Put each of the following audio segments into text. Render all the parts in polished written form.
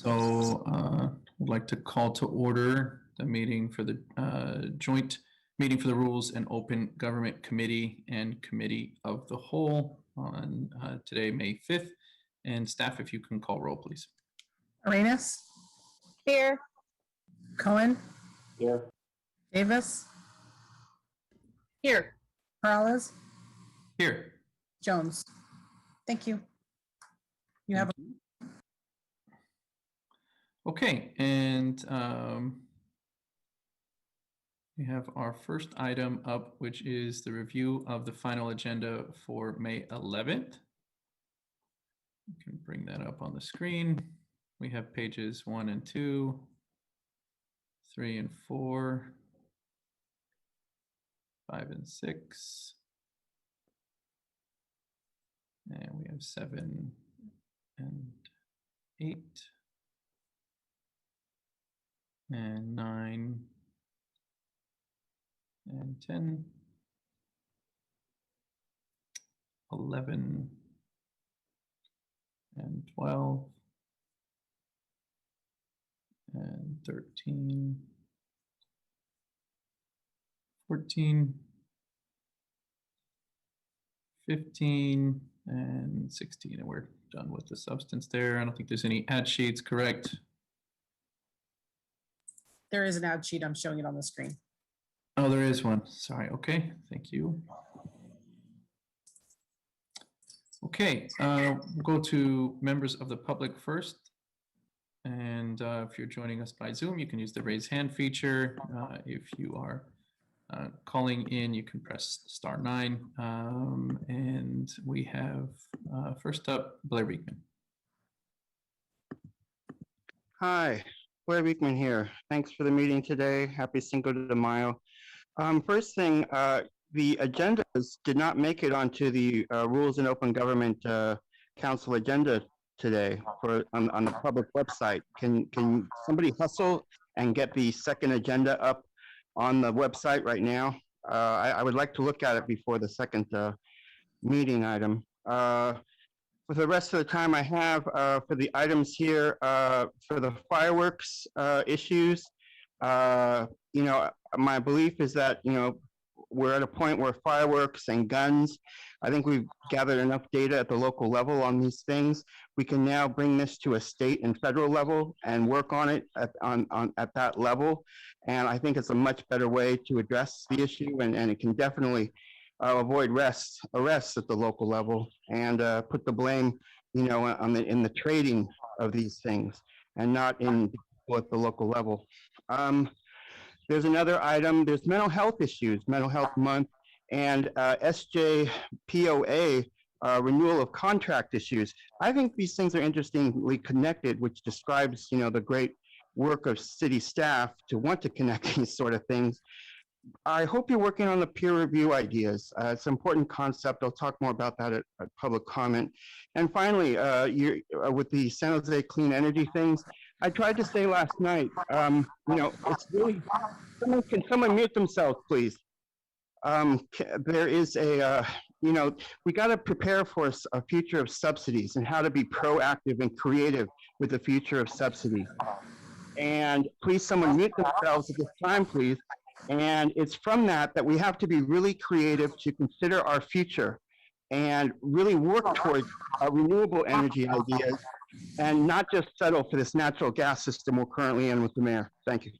I'd like to call to order the meeting for the joint meeting for the Rules and Open Government Committee and Committee of the Whole on today, May 5th. And staff, if you can call roll, please. Arenas? Here. Cohen? Here. Davis? Here. Morales? Here. Jones? Thank you. You have Okay, and we have our first item up, which is the review of the final agenda for May 11th. You can bring that up on the screen. We have pages 1 and 2, 3 and 4, 5 and 6, and we have 7 and 8, and 9 and 10, 11 and 12 and 13, 14, 15 and 16, and we're done with the substance there. I don't think there's any ad sheets, correct? There is an ad sheet. I'm showing it on the screen. Oh, there is one. Sorry. Okay. Thank you. Okay. We'll go to members of the public first. And if you're joining us by Zoom, you can use the raise hand feature. If you are calling in, you can press *9. And we have first up, Blair Beekman. Hi, Blair Beekman here. Thanks for the meeting today. Happy Cinco de Mayo. First thing, the agendas did not make it onto the Rules and Open Government Council agenda today on the public website. Can somebody hustle and get the second agenda up on the website right now? I would like to look at it before the second meeting item. For the rest of the time I have for the items here, for the fireworks issues, you know, my belief is that, you know, we're at a point where fireworks and guns, I think we've gathered enough data at the local level on these things. We can now bring this to a state and federal level and work on it at that level. And I think it's a much better way to address the issue, and it can definitely avoid arrests at the local level and put the blame, you know, in the trading of these things and not at the local level. There's another item, there's mental health issues, Mental Health Month, and SJPOA, renewal of contract issues. I think these things are interestingly connected, which describes, you know, the great work of city staff to want to connect these sort of things. I hope you're working on the peer review ideas. It's an important concept. I'll talk more about that at public comment. And finally, with the San Jose clean energy things, I tried to say last night, you know, it's really, can someone mute themselves, please? There is you know, we got to prepare for a future of subsidies and how to be proactive and creative with the future of subsidies. And please, someone mute themselves at this time, please. And it's from that we have to be really creative to consider our future and really work towards renewable energy ideas and not just settle for this natural gas system we're currently in with the mayor. Thank you.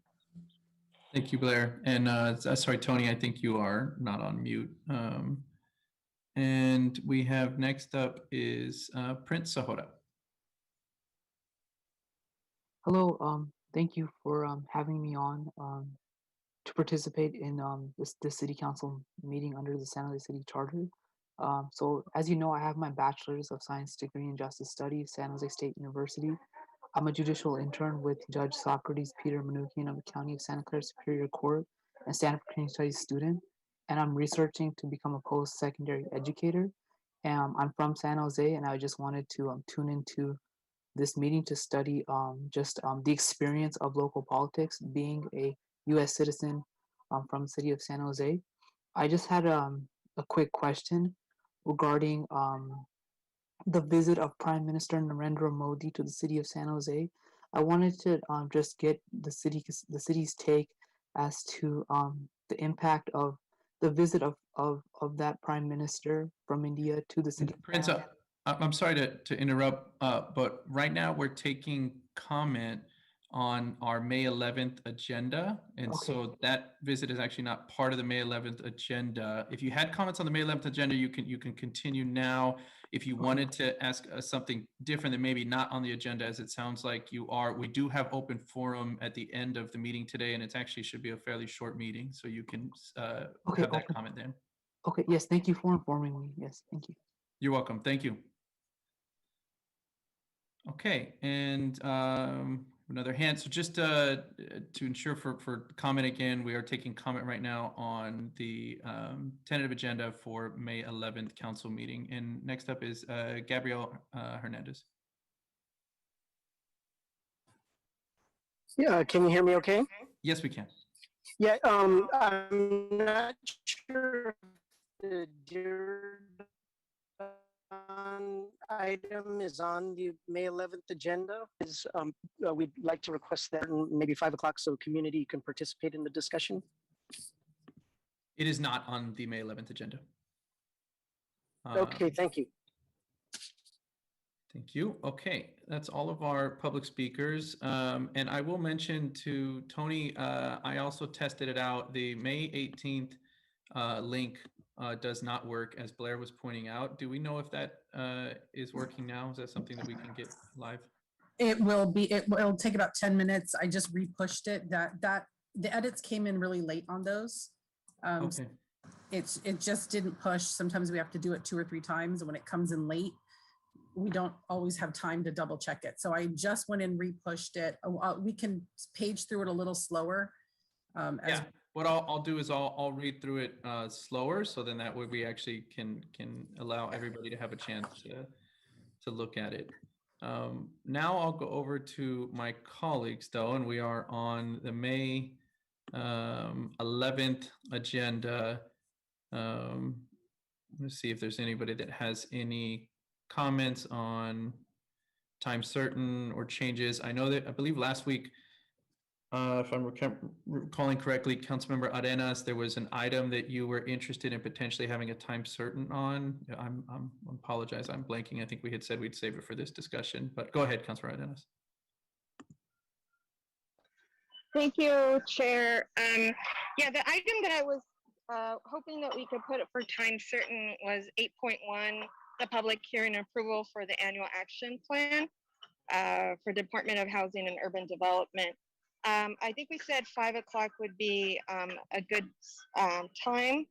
Thank you, Blair. And sorry, Tony, I think you are not on mute. And we have next up is Prince Sahora. Hello, thank you for having me on to participate in the city council meeting under the San Jose City Charter. So as you know, I have my bachelor's of science degree in justice studies, San Jose State University. I'm a judicial intern with Judge Socrates Peter Manukian of the County of Santa Clara Superior Court and Stanford Community Studies student. And I'm researching to become a post-secondary educator. I'm from San Jose, and I just wanted to tune into this meeting to study the experience of local politics, being a U.S. citizen from the city of San Jose. I just had a quick question regarding the visit of Prime Minister Narendra Modi to the city of San Jose. I wanted to just get the city's take as to the impact of the visit of that prime minister from India to the city. Prince, I'm sorry to interrupt, but right now we're taking comment on our May 11th agenda. And Okay. so that visit is actually not part of the May 11th agenda. If you had comments on the May 11th agenda, you can continue now. If you wanted to ask something different that maybe not on the agenda, as it sounds like you are, we do have open forum at the end of the meeting today, and it actually should be a fairly short meeting, so you can Okay, have that open. comment then. Okay, yes, thank you for informing me. Yes, thank you. You're welcome. Thank you. Okay, and another hand. So just to ensure for comment again, we are taking comment right now on the tentative agenda for May 11th council meeting. And next up is Gabriel Hernandez. Yeah, can you hear me okay? Yes, we can. Yeah, I'm not sure if the item is on the May 11th agenda. We'd like to request that maybe 5 o'clock so community can participate in the discussion. It is not on the May 11th agenda. Okay, thank you. Thank you. Okay, that's all of our public speakers. And I will mention to Tony, I also tested it out. The May 18th link does not work, as Blair was pointing out. Do we know if that is working now? Is that something that we can get live? It will take about 10 minutes. I just repushed it. The edits came in really late on those. Okay. It just didn't push. Sometimes we have to do it 2 or 3 times, and when it comes in late, we don't always have time to double check it. So I just went and repushed it. We can page through it a little slower. Yeah, what I'll do is I'll read through it slower, so then that way we actually can allow everybody to have a chance to look at it. Now I'll go over to my colleagues though, and we are on the May 11th agenda. Let's see if there's anybody that has any comments on time certain or changes. I know that I believe last week, if I'm recalling correctly, Councilmember Arenas, there was an item that you were interested in potentially having a time certain on. I apologize, I'm blanking. I think we had said we'd save it for this discussion, but go ahead, Councilmember Arenas. Thank you, Chair. Yeah, the item that I was hoping that we could put it for time certain was 8.1, the public hearing approval for the annual action plan for Department of Housing and Urban Development. I think we said 5 o'clock would be a good time.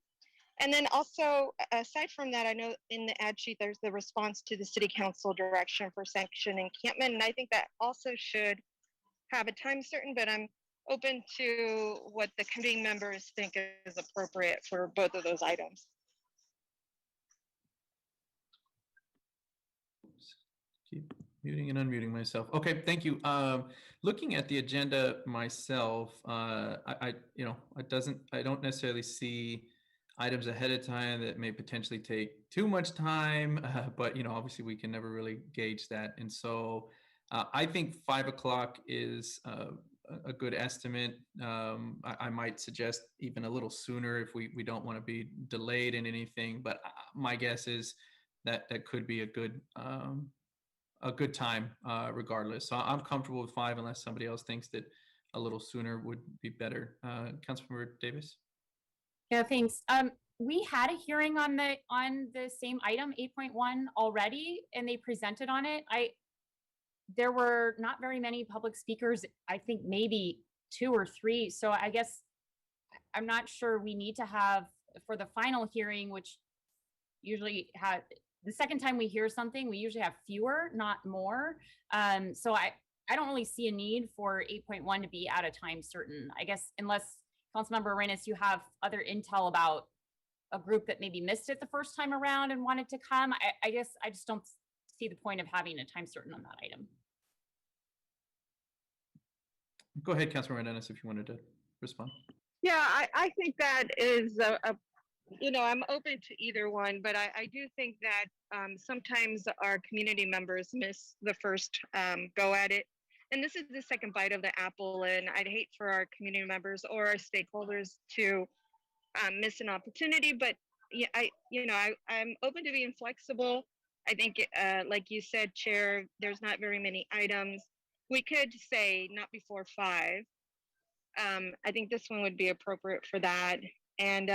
And then also, aside from that, I know in the ad sheet, there's the response to the City Council direction for sanction encampment. And I think that also should have a time certain, but I'm open to what the committee members think is appropriate for both of those items. Keep muting and unmuting myself. Okay, thank you. Looking at the agenda myself, I don't necessarily see items ahead of time that may potentially take too much time, but obviously we can never really gauge that. And so I think 5 o'clock is a good estimate. I might suggest even a little sooner if we don't want to be delayed in anything, but my guess is that could be a good time regardless. So I'm comfortable with 5 unless somebody else thinks that a little sooner would be better. Councilmember Davis? Yeah, thanks. We had a hearing on the same item, 8.1 already, and they presented on it. There were not very many public speakers, I think maybe 2 or 3. So I guess I'm not sure we need to have for the final hearing, which usually had the second time we hear something, we usually have fewer, not more. So I don't really see a need for 8.1 to be at a time certain. I guess unless Councilmember Arenas, you have other intel about a group that maybe missed it the first time around and wanted to come. I guess I just don't see the point of having a time certain on that item. Go ahead, Councilmember Arenas, if you wanted to respond. Yeah, I think that is I'm open to either one, but I do think that sometimes our community members miss the first go at it. and this is the second bite of the apple, and I'd hate for our community members or our stakeholders to miss an opportunity. But yeah, I'm open to being flexible. I think, like you said, Chair, there's not very many items. We could say not before 5. I think this one would be appropriate for that. And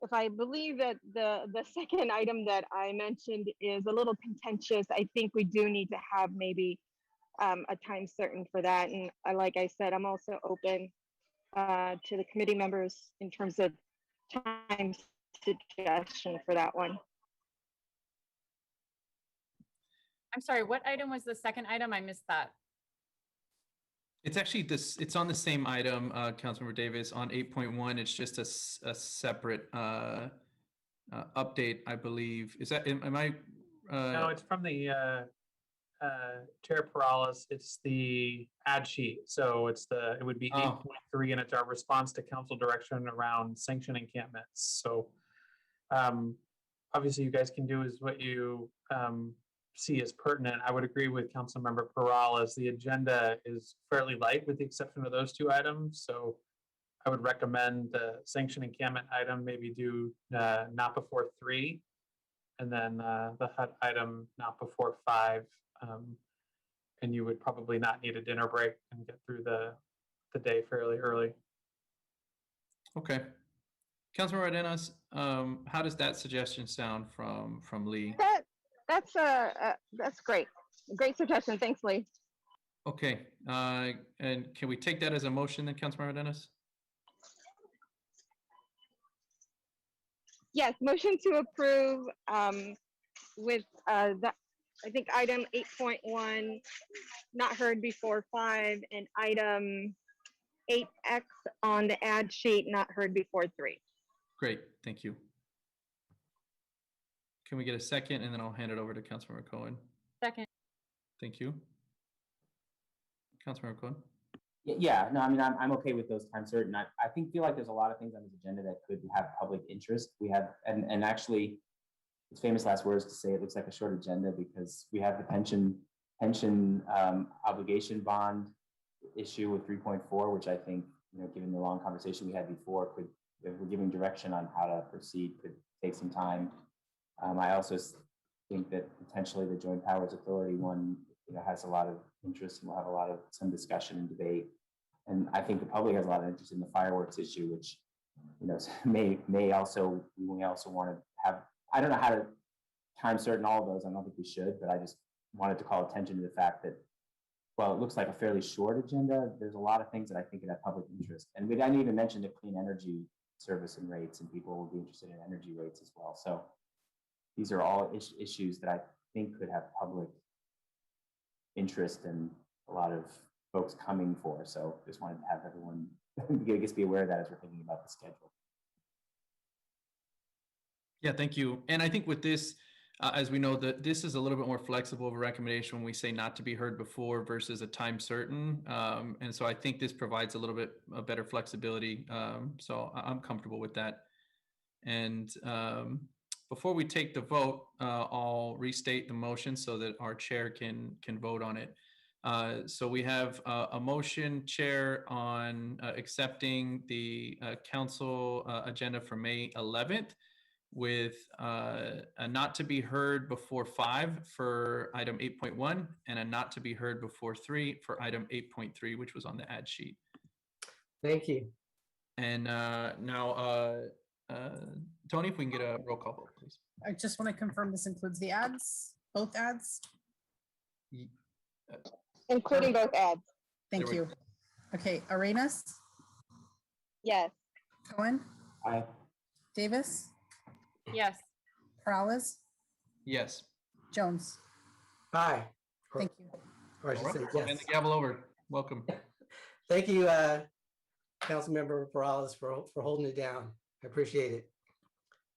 if I believe that the second item that I mentioned is a little contentious, I think we do need to have maybe a time certain for that. And like I said, I'm also open to the committee members in terms of time suggestion for that one. I'm sorry, what item was the second item? I missed that. It's actually this, it's on the same item, Councilmember Davis, on 8.1. It's just a separate update, I believe. Is that, am I? No, it's from the Chair Perales. It's the ad sheet. So it would be 8.3, and it's our response to council direction around sanction encampments. So obviously you guys can do is what you see as pertinent. I would agree with Councilmember Perales. The agenda is fairly light with the exception of those 2 items. So I would recommend the sanction encampment item maybe do not before 3, and then the HUD item not before 5. And you would probably not need a dinner break and get through the day fairly early. Okay. Councilmember Arenas, how does that suggestion sound from Lee? That's great. Great suggestion. Thanks, Lee. Okay. And can we take that as a motion then, Councilmember Arenas? Yes, motion to approve with that. I think item 8.1 not heard before 5, and item 8X on the ad sheet not heard before 3. Great, thank you. Can we get a second, and then I'll hand it over to Councilmember Cohen. Second. Thank you. Councilmember Cohen. Yeah, no, I mean, I'm okay with those time certain. I feel like there's a lot of things on this agenda that could have public interest. We have, and actually, it's famous last words to say it looks like a short agenda because we have the pension obligation bond issue with 3.4, which I think, given the long conversation we had before, if we're giving direction on how to proceed, could take some time. I also think that potentially the Joint Powers Authority one, has a lot of interest, and we'll have some discussion and debate. And I think the public has a lot of interest in the fireworks issue, which, may also want to have. I don't know how to time certain all of those. I don't think we should, but I just wanted to call attention to the fact that, well, it looks like a fairly short agenda. There's a lot of things that I think could have public interest. And we didn't even mention the clean energy service and rates, and people will be interested in energy rates as well. So these are all issues that I think could have public interest and a lot of folks coming for. So just wanted to have everyone, I guess, be aware of that as we're thinking about the schedule. Yeah, thank you. And I think with this, as we know, that this is a little bit more flexible of a recommendation when we say not to be heard before versus a time certain. And so I think this provides a little bit of better flexibility. So I'm comfortable with that. And before we take the vote, I'll restate the motion so that our chair can vote on it. So we have a motion, Chair, on accepting the council agenda for May 11th. With a not to be heard before 5 for item 8.1 and a not to be heard before 3 for item 8.3, which was on the ad sheet. Thank you. And now, Tony, if we can get a roll call vote, please. I just want to confirm this includes the ads, both ads. Including both ads. Thank you. Okay, Arenas, Yes. Cohen, Aye. Davis, Yes. Perales, Yes. Jones. Hi. Thank you. Or I should All say right. yes. Hand the gavel over. Welcome. Thank you, Councilmember Perales, for holding it down. I appreciate it.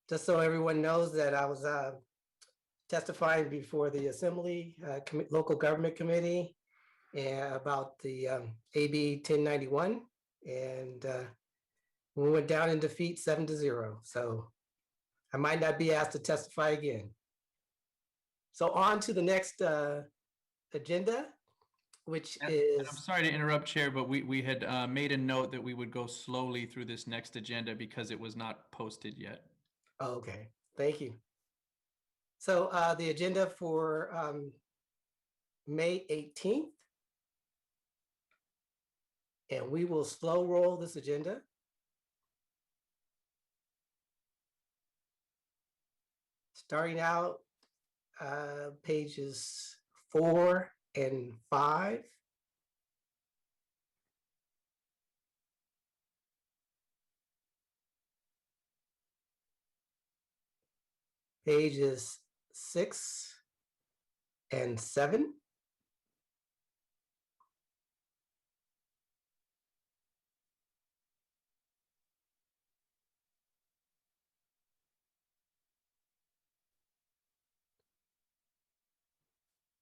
Just so everyone knows that I was testifying before the Assembly Local Government Committee about the AB 1091, and we went down in defeat 7-0. So I might not be asked to testify again. So on to the next agenda, which And is, I'm sorry to interrupt, Chair, but we had made a note that we would go slowly through this next agenda because it was not posted yet. oh, okay, thank you. So the agenda for May 18th, and we will slow roll this agenda. Starting out pages 4 and 5. Pages 6 and 7.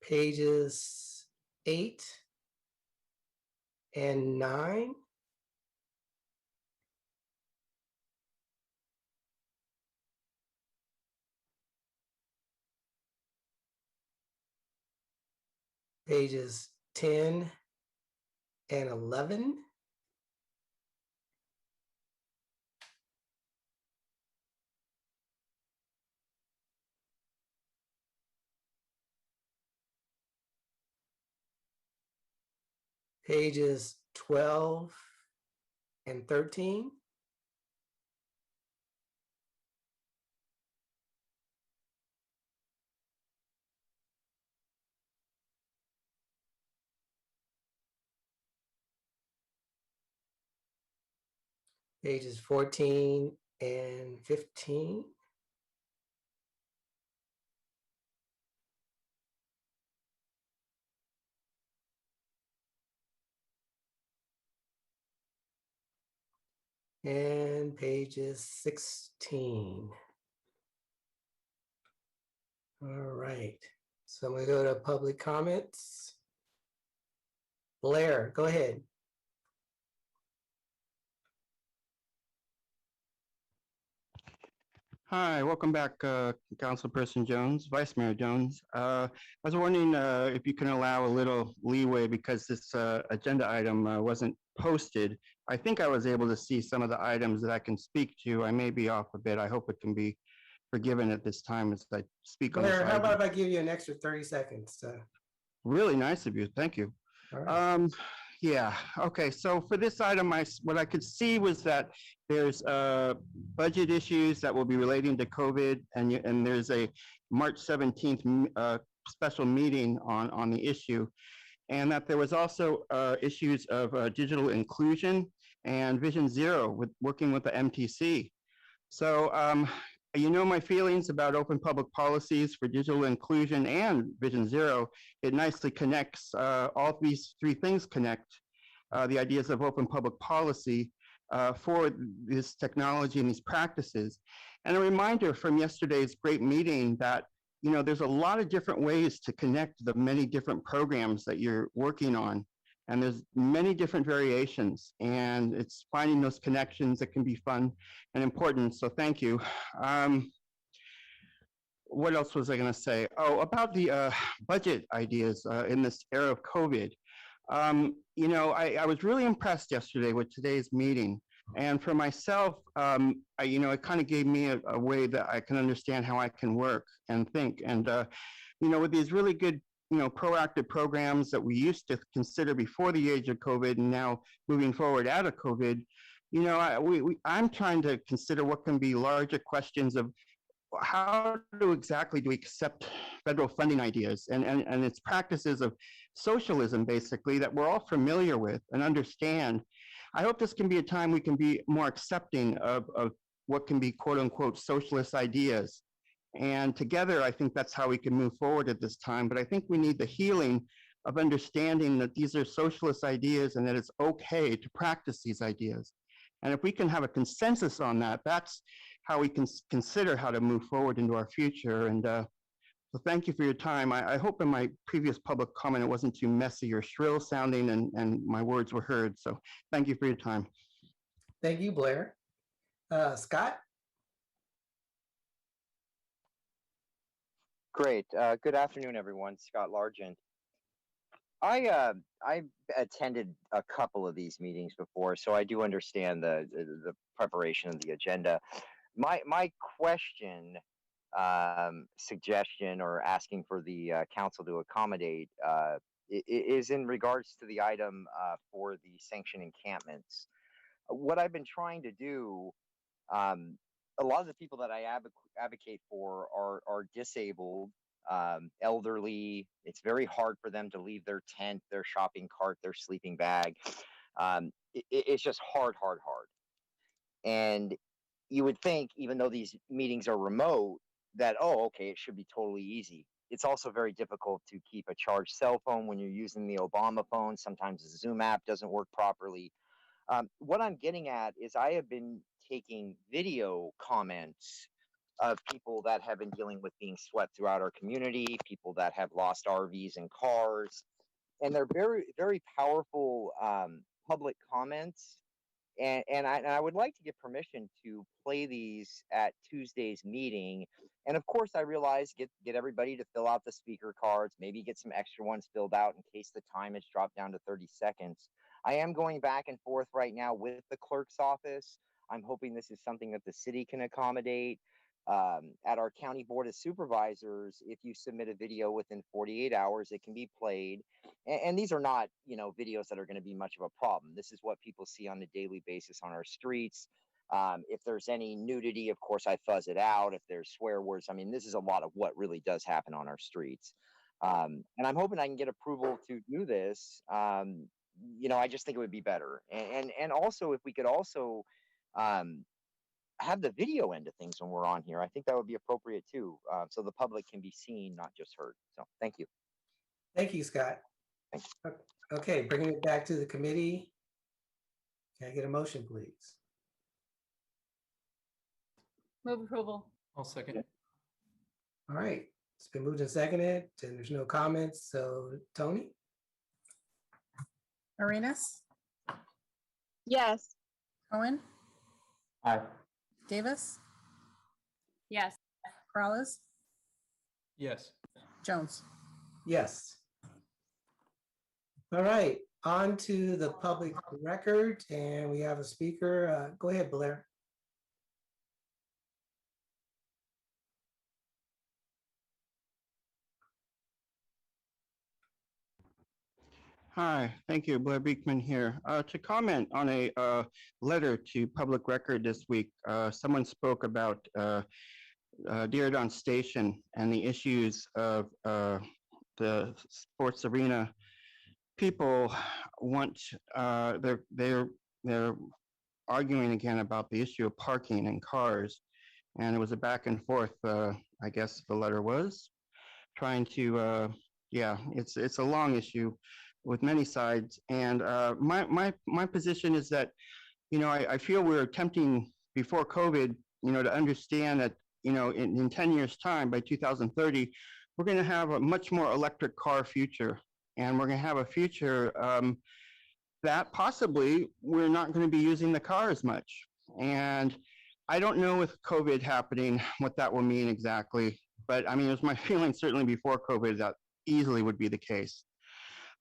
Pages 8 and 9. Pages 10 and 11. Pages 12 and 13. Pages 14 and 15. And pages 16. All right, so I'm gonna go to public comments. Blair, go ahead. Hi, welcome back, Councilperson Jones, Vice Mayor Jones. I was wondering if you can allow a little leeway because this agenda item wasn't posted. I think I was able to see some of the items that I can speak to. I may be off a bit. I hope it can be forgiven at this time as I speak on this Blair, how item. about if I give you an extra 30 seconds? Really nice of you. Thank you. All right. Yeah, okay, so for this item, what I could see was that there's budget issues that will be relating to COVID, and there's a March 17th special meeting on the issue, and that there was also issues of digital inclusion and Vision Zero with working with the MTC. So you know my feelings about open public policies for digital inclusion and Vision Zero. It nicely connects, all these three things connect the ideas of open public policy for this technology and these practices. And a reminder from yesterday's great meeting that, you know, there's a lot of different ways to connect the many different programs that you're working on. And there's many different variations, and it's finding those connections that can be fun and important. So thank you. What else was I going to say? Oh, about the budget ideas in this era of COVID. You know, I was really impressed yesterday with today's meeting. And for myself, you know, it kind of gave me a way that I can understand how I can work and think. And, you know, with these really good, you know, proactive programs that we used to consider before the age of COVID and now moving forward out of COVID, you know, I'm trying to consider what can be larger questions of how exactly do we accept federal funding ideas and its practices of socialism, basically, that we're all familiar with and understand. I hope this can be a time we can be more accepting of what can be quote unquote socialist ideas. And together, I think that's how we can move forward at this time. But I think we need the healing of understanding that these are socialist ideas and that it's okay to practice these ideas. And if we can have a consensus on that, that's how we can consider how to move forward into our future. And so thank you for your time. I hope in my previous public comment it wasn't too messy or shrill sounding and my words were heard. So thank you for your time. Thank you, Blair. Scott? Great. Good afternoon, everyone. Scott Largent. I attended a couple of these meetings before, so I do understand the preparation of the agenda. My question, suggestion, or asking for the council to accommodate is in regards to the item for the sanctioned encampments. What I've been trying to do, a lot of the people that I advocate for are disabled, elderly. It's very hard for them to leave their tent, their shopping cart, their sleeping bag. It's just hard. And you would think, even though these meetings are remote, that, oh, okay, it should be totally easy. It's also very difficult to keep a charged cell phone when you're using the Obama phone. Sometimes the Zoom app doesn't work properly. What I'm getting at is I have been taking video comments of people that have been dealing with being swept throughout our community, people that have lost RVs and cars, and they're very powerful public comments. And I would like to get permission to play these at Tuesday's meeting. And of course, I realize get everybody to fill out the speaker cards, maybe get some extra ones filled out in case the time has dropped down to 30 seconds. I am going back and forth right now with the clerk's office. I'm hoping this is something that the city can accommodate. At our county board of supervisors, if you submit a video within 48 hours, it can be played. And these are not, videos that are going to be much of a problem. This is what people see on a daily basis on our streets. If there's any nudity, of course, I fuzz it out. If there's swear words, I mean, this is a lot of what really does happen on our streets. And I'm hoping I can get approval to do this. I just think it would be better. And also, if we could also have the video end of things when we're on here, I think that would be appropriate too, so the public can be seen, not just heard. So thank you. Thank you, Scott. Okay, bringing it back to the committee. Can I get a motion, please? Move approval. I'll second. All right, it's been moved and seconded, and there's no comments. So Tony? Arenas, Yes. Cohen, Aye. Davis, Yes. Corrales, Yes. Jones. Yes. All right, on to the public record, and we have a speaker. Go ahead, Blair. Hi, thank you. Blair Beekman here. To comment on a letter to public record this week, someone spoke about Diridon Station and the issues of the sports arena. People want, they're arguing again about the issue of parking and cars. And it was a back and forth, I guess the letter was, trying to, yeah, it's a long issue with many sides. And my position is that, I feel we're attempting before COVID, to understand that, in 10 years time, by 2030, we're going to have a much more electric car future. And we're going to have a future that possibly we're not going to be using the car as much. And I don't know with COVID happening what that will mean exactly. But I mean, it was my feeling certainly before COVID that easily would be the case.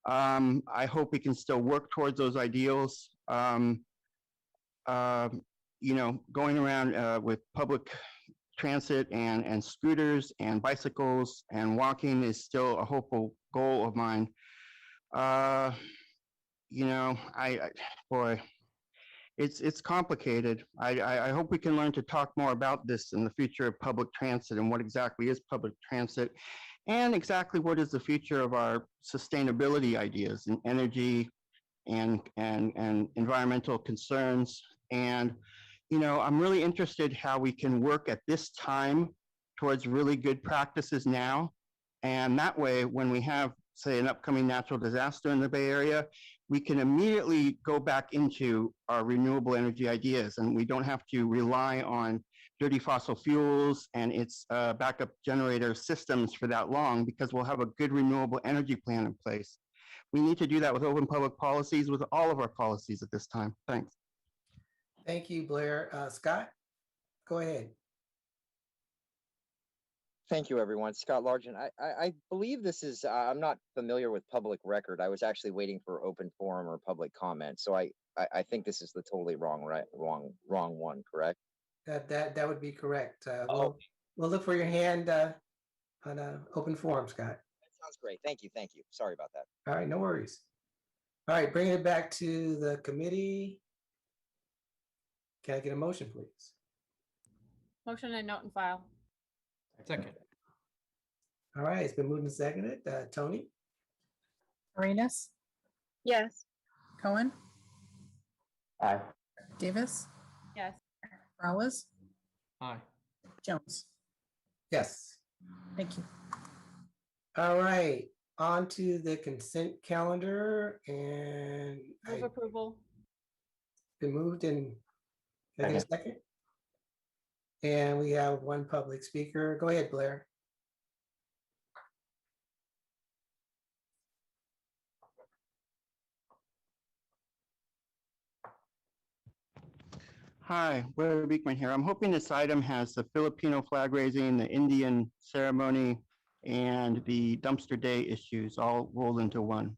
I hope we can still work towards those ideals. Going around with public transit and scooters and bicycles and walking is still a hopeful goal of mine. Boy, it's complicated. I hope we can learn to talk more about this in the future of public transit and what exactly is public transit and exactly what is the future of our sustainability ideas and energy and environmental concerns. And, I'm really interested how we can work at this time towards really good practices now. And that way, when we have, say, an upcoming natural disaster in the Bay Area, we can immediately go back into our renewable energy ideas, and we don't have to rely on dirty fossil fuels and its backup generator systems for that long, because we'll have a good renewable energy plan in place. We need to do that with open public policies, with all of our policies at this time. Thanks. Thank you, Blair. Scott, go ahead. Thank you, everyone. Scott Largent. I believe this is, I'm not familiar with public record. I was actually waiting for open forum or public comment. So I think this is the totally wrong one, correct? That would be correct. Oh, We'll look for your hand on open forum, Scott. that sounds great. Thank you. Thank you. Sorry about that. All right, no worries. All right, bringing it back to the committee. Can I get a motion, please? Motion and note and file. Second. All right, it's been moved and seconded. Tony, Arenas, Yes. Cohen, Aye. Davis, Yes. Morales, Aye. Jones. yes. Thank you. All right, on to the consent calendar, and Move approval. been moved in, can I get a second? And we have one public speaker. Go ahead, Blair. Hi, Blair Beekman here. I'm hoping this item has the Filipino flag raising, the Indian ceremony, and the dumpster day issues all rolled into one.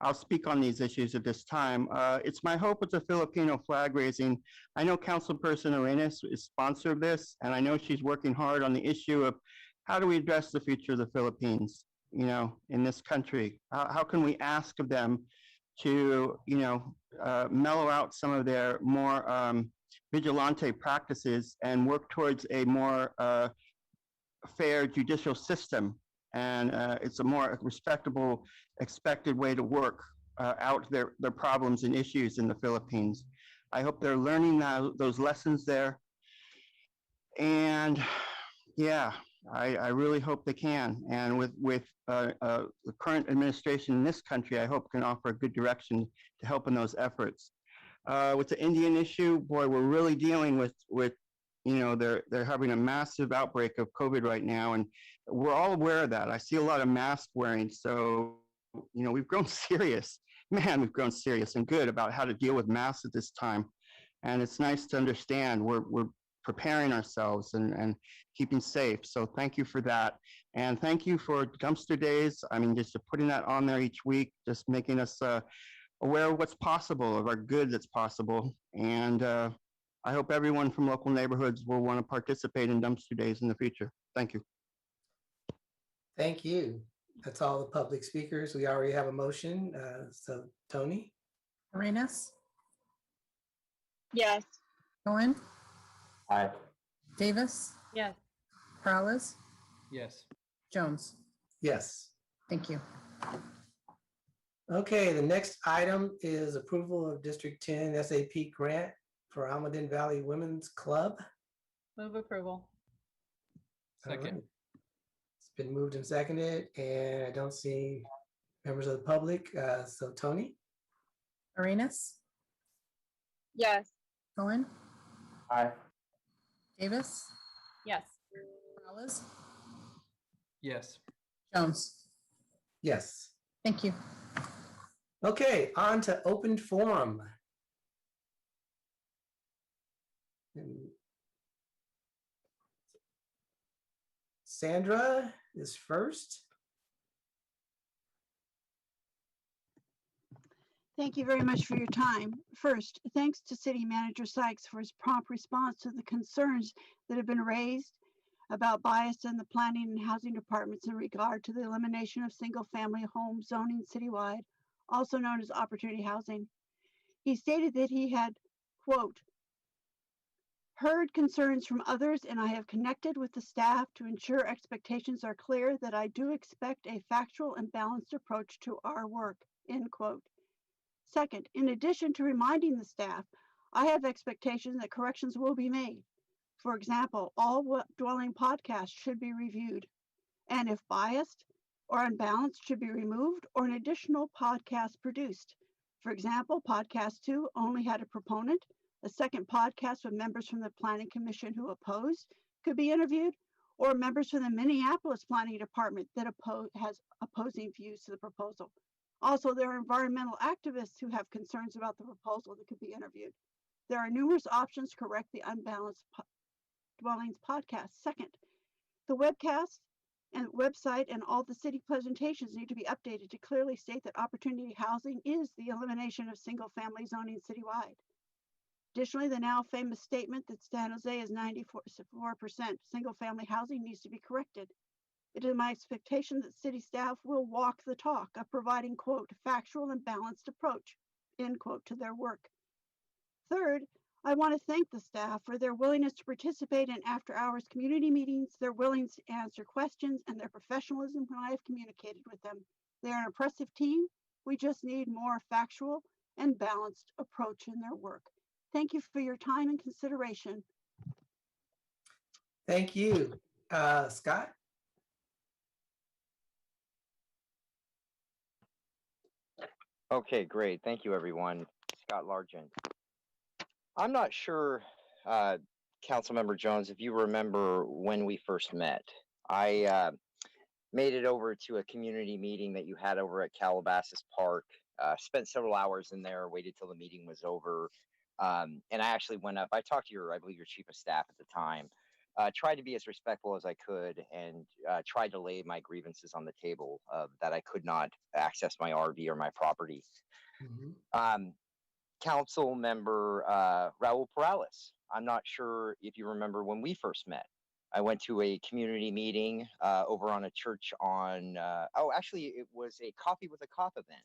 I'll speak on these issues at this time. It's my hope with the Filipino flag raising. I know Councilperson Arenas is sponsor of this, and I know she's working hard on the issue of how do we address the future of the Philippines, you know, in this country? How can we ask of them to, you know, mellow out some of their more vigilante practices and work towards a more fair judicial system, and it's a more respectable, expected way to work out their problems and issues in the Philippines. I hope they're learning those lessons there, and yeah, I really hope they can. And with the current administration in this country, I hope can offer a good direction to help in those efforts. With the Indian issue, boy, we're really dealing with you know, they're having a massive outbreak of COVID right now, and we're all aware of that. I see a lot of mask wearing, so you know, we've grown serious. Man, we've grown serious and good about how to deal with masks at this time, and it's nice to understand we're preparing ourselves and keeping safe. So thank you for that, and thank you for dumpster days. I mean, just putting that on there each week, just making us aware of what's possible, of our good that's possible, and I hope everyone from local neighborhoods will want to participate in dumpster days in the future. Thank you. Thank you. That's all the public speakers. We already have a motion. So Tony, Arenas, Yes. Cohen, Aye. Davis, Yes. Morales, Yes. Jones. yes. Thank you. Okay, the next item is approval of District 10 SAP grant for Almaden Valley Women's Club. Move approval. All Second. right. It's been moved and seconded, and I don't see members of the public. So Tony, Arenas, Yes. Cohen, Aye. Davis, Yes. Morales, Yes. Jones. yes. Thank you. Okay, on to open forum. Sandra is first. Thank you very much for your time. First, thanks to City Manager Sykes for his prompt response to the concerns that have been raised about bias in the planning and housing departments in regard to the elimination of single-family home zoning citywide, also known as opportunity housing. He stated that he had, quote, heard concerns from others, and I have connected with the staff to ensure expectations are clear that I do expect a factual and balanced approach to our work, end quote. Second, in addition to reminding the staff, I have expectations that corrections will be made. For example, all dwelling podcasts should be reviewed, and if biased or unbalanced, should be removed or an additional podcast produced. For example, podcast 2 only had a proponent. A second podcast with members from the Planning Commission who opposed could be interviewed, or members from the Minneapolis Planning Department that has opposing views to the proposal. Also, there are environmental activists who have concerns about the proposal that could be interviewed. There are numerous options to correct the unbalanced dwellings podcast. Second, The webcast and website and all the city presentations need to be updated to clearly state that opportunity housing is the elimination of single-family zoning citywide. Additionally, the now famous statement that San Jose is 94% single-family housing needs to be corrected. It is my expectation that city staff will walk the talk of providing, quote, factual and balanced approach, end quote, to their work. Third, I want to thank the staff for their willingness to participate in after-hours community meetings, their willingness to answer questions, and their professionalism when I have communicated with them. They are an impressive team. We just need more factual and balanced approach in their work. Thank you for your time and consideration. Thank you. Scott? Okay, great. Thank you, everyone. Scott Largent. I'm not sure, Councilmember Jones, if you remember when we first met. I made it over to a community meeting that you had over at Calabasas Park, spent several hours in there, waited till the meeting was over. And I actually went up, I talked to I believe your chief of staff at the time, tried to be as respectful as I could and tried to lay my grievances on the table that I could not access my RV or my property. Mm-hmm. Council member Raul Perales. I'm not sure if you remember when we first met. I went to a community meeting over on a church on, actually it was a Coffee with a Cop event.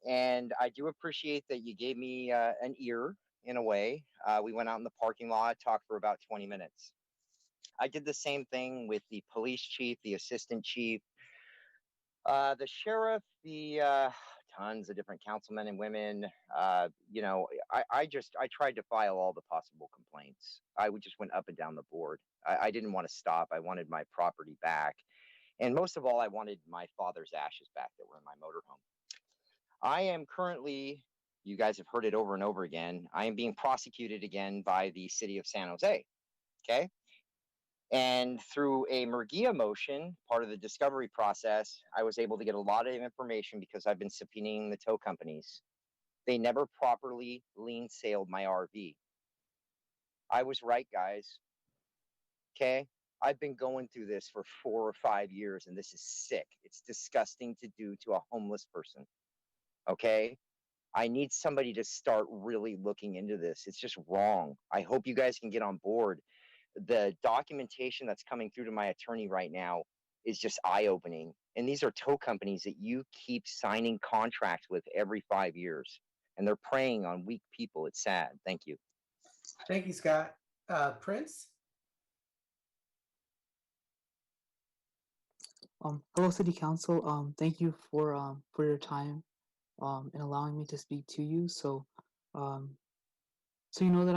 And I do appreciate that you gave me an ear in a way. We went out in the parking lot, talked for about 20 minutes. I did the same thing with the police chief, the assistant chief, the sheriff, the tons of different councilmen and women. You know, I tried to file all the possible complaints. I just went up and down the board. I didn't want to stop. I wanted my property back. And most of all, I wanted my father's ashes back that were in my motorhome. I am currently, you guys have heard it over and over again, I am being prosecuted again by the city of San Jose, okay? And through a Murguia motion, part of the discovery process, I was able to get a lot of information because I've been subpoenaing the tow companies. They never properly lien sailed my RV. I was right, guys, okay? I've been going through this for 4 or 5 years and this is sick. It's disgusting to do to a homeless person. Okay, I need somebody to start really looking into this. It's just wrong. I hope you guys can get on board. The documentation that's coming through to my attorney right now is just eye-opening. And these are tow companies that you keep signing contracts with every 5 years. And they're preying on weak people. It's sad. Thank you. Thank you, Scott. Prince? Hello, City Council. Thank you for your time and allowing me to speak to you. So you know that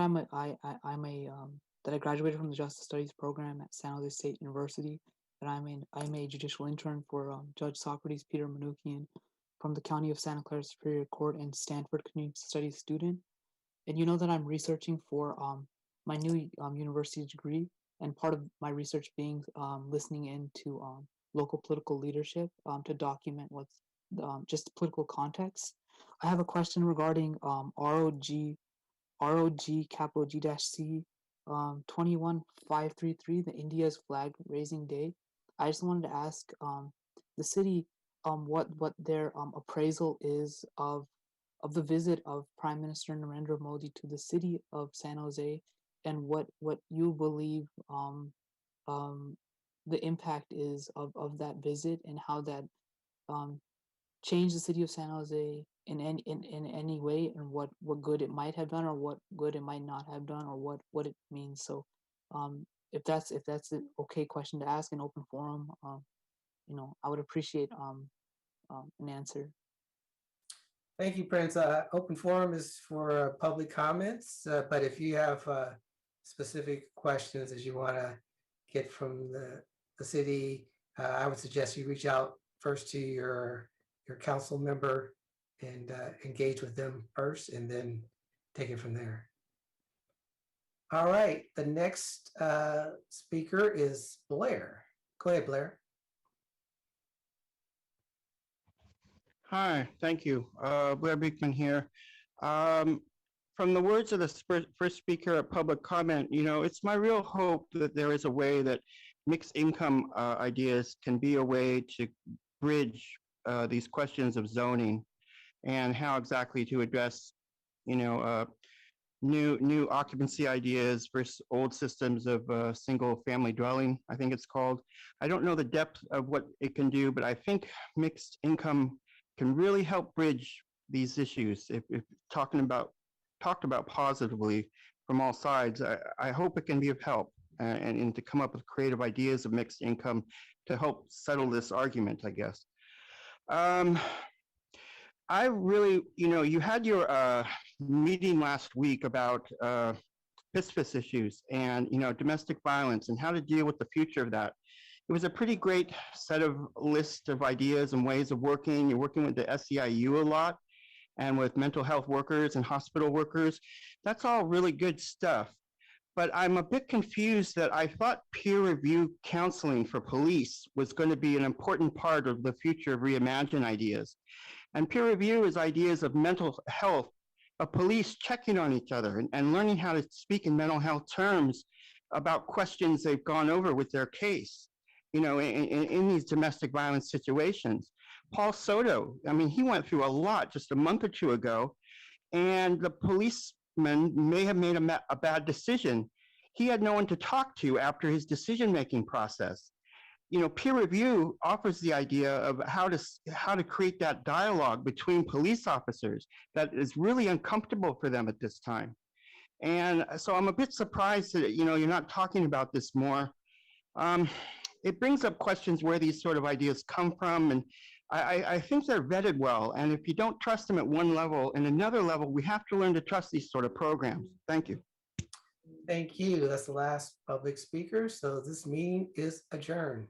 that I graduated from the Justice Studies program at San Jose State University, and I'm a judicial intern for Judge Socrates Peter Manukian from the County of Santa Clara Superior Court and Stanford Community Studies student. And you know that I'm researching for my new university degree, and part of my research being listening into local political leadership to document what's just political context. I have a question regarding ROG capital G-C 21533, the India's flag raising day. I just wanted to ask the city what their appraisal is of the visit of Prime Minister Narendra Modi to the city of San Jose, and what you believe the impact is of that visit, and how that changed the city of San Jose in any way, and what good it might have done, or what good it might not have done, or what it means. So if that's an okay question to ask in open forum, you know, I would appreciate an answer. Thank you, Prince. Open forum is for public comments, but if you have specific questions that you want to get from the city, I would suggest you reach out first to your council member and engage with them first, and then take it from there. All right, the next speaker is Blair. Go ahead, Blair. Hi, thank you. Blair Beekman here. From the words of the first speaker at public comment, you know, it's my real hope that there is a way that mixed income ideas can be a way to bridge these questions of zoning and how exactly to address, new occupancy ideas versus old systems of single family dwelling, I think it's called. I don't know the depth of what it can do, but I think mixed income can really help bridge these issues if talked about positively from all sides. I hope it can be of help and to come up with creative ideas of mixed income to help settle this argument, I guess. I really, you had your meeting last week about PISFIS issues and, domestic violence and how to deal with the future of that. It was a pretty great set of list of ideas and ways of working. You're working with the SEIU a lot and with mental health workers and hospital workers. That's all really good stuff. But I'm a bit confused that I thought peer review counseling for police was going to be an important part of the future of Reimagine ideas. And peer review is ideas of mental health, of police checking on each other and learning how to speak in mental health terms about questions they've gone over with their case, in these domestic violence situations. Paul Soto, he went through a lot just a month or two ago, and the policeman may have made a bad decision. He had no one to talk to after his decision-making process. Peer review offers the idea of how to create that dialogue between police officers that is really uncomfortable for them at this time. And so I'm a bit surprised that, you're not talking about this more. It brings up questions where these sort of ideas come from, and I think they're vetted well. And if you don't trust them at one level, in another level, we have to learn to trust these sort of programs. Thank you. Thank you. That's the last public speaker. So this meeting is adjourned.